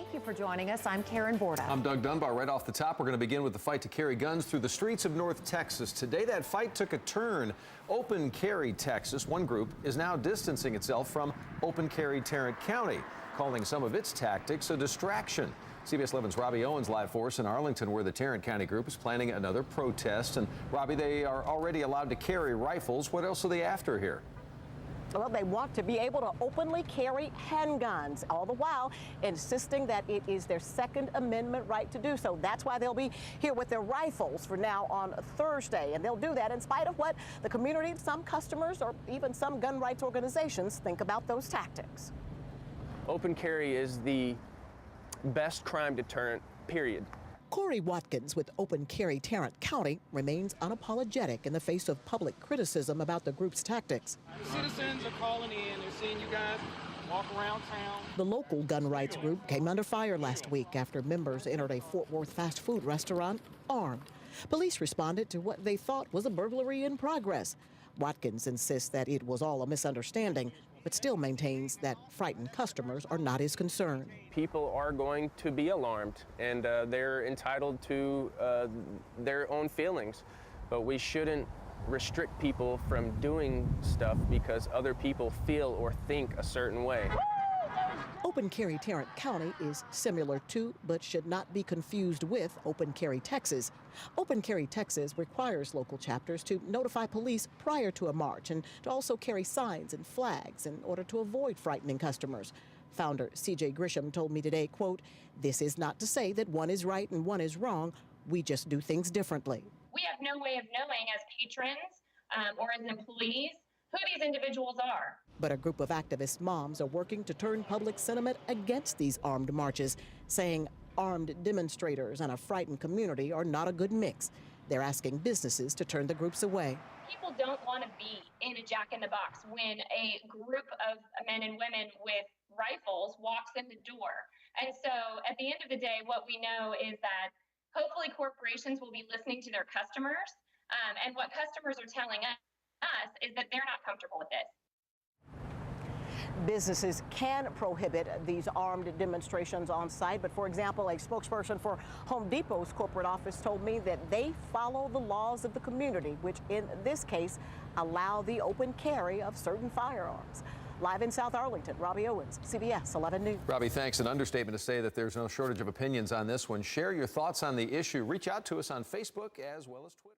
Thank you for joining us. I'm Karen Borda. I'm Doug Dunbar. Right off the top, we're going to begin with the fight to carry guns through the streets of North Texas. Today, that fight took a turn. Open Carry Texas, one group, is now distancing itself from Open Carry Tarrant County, calling some of its tactics a distraction. CBS 11's Robbie Owens live for us in Arlington, where the Tarrant County group is planning another protest. And Robbie, they are already allowed to carry rifles. What else are they after here? Well, they want to be able to openly carry handguns, all the while insisting that it is their Second Amendment right to do so. That's why they'll be here with their rifles for now on Thursday. And they'll do that in spite of what the community, some customers, or even some gun rights organizations think about those tactics. Open carry is the best crime deterrent, period. Corey Watkins with Open Carry Tarrant County remains unapologetic in the face of public criticism about the group's tactics. Citizens are calling in. They're seeing you guys walk around town. The local gun rights group came under fire last week after members entered a Fort Worth fast food restaurant armed. Police responded to what they thought was a burglary in progress. Watkins insists that it was all a misunderstanding, but still maintains that frightened customers are not his concern. People are going to be alarmed, and they're entitled to their own feelings, but we shouldn't restrict people from doing stuff because other people feel or think a certain way. Open Carry Tarrant County is similar to, but should not be confused with, Open Carry Texas. Open Carry Texas requires local chapters to notify police prior to a march and to also carry signs and flags in order to avoid frightening customers. Founder C.J. Grisham told me today, quote, "This is not to say that one is right and one is wrong. We just do things differently." We have no way of knowing as patrons or as employees who these individuals are. But a group of activist moms are working to turn public sentiment against these armed marches, saying armed demonstrators and a frightened community are not a good mix. They're asking businesses to turn the groups away. People don't want to be in a jack-in-the-box when a group of men and women with rifles walks in the door. And so at the end of the day, what we know is that hopefully corporations will be listening to their customers. And what customers are telling us is that they're not comfortable with this. Businesses can prohibit these armed demonstrations on site, but for example, a spokesperson for Home Depot's corporate office told me that they follow the laws of the community, which in this case allow the open carry of certain firearms. Live in South Arlington, Robbie Owens, CBS 11 News. Robbie, thanks. An understatement to say that there's no shortage of opinions on this one. Share your thoughts on the issue. Reach out to us on Facebook as well as Twitter.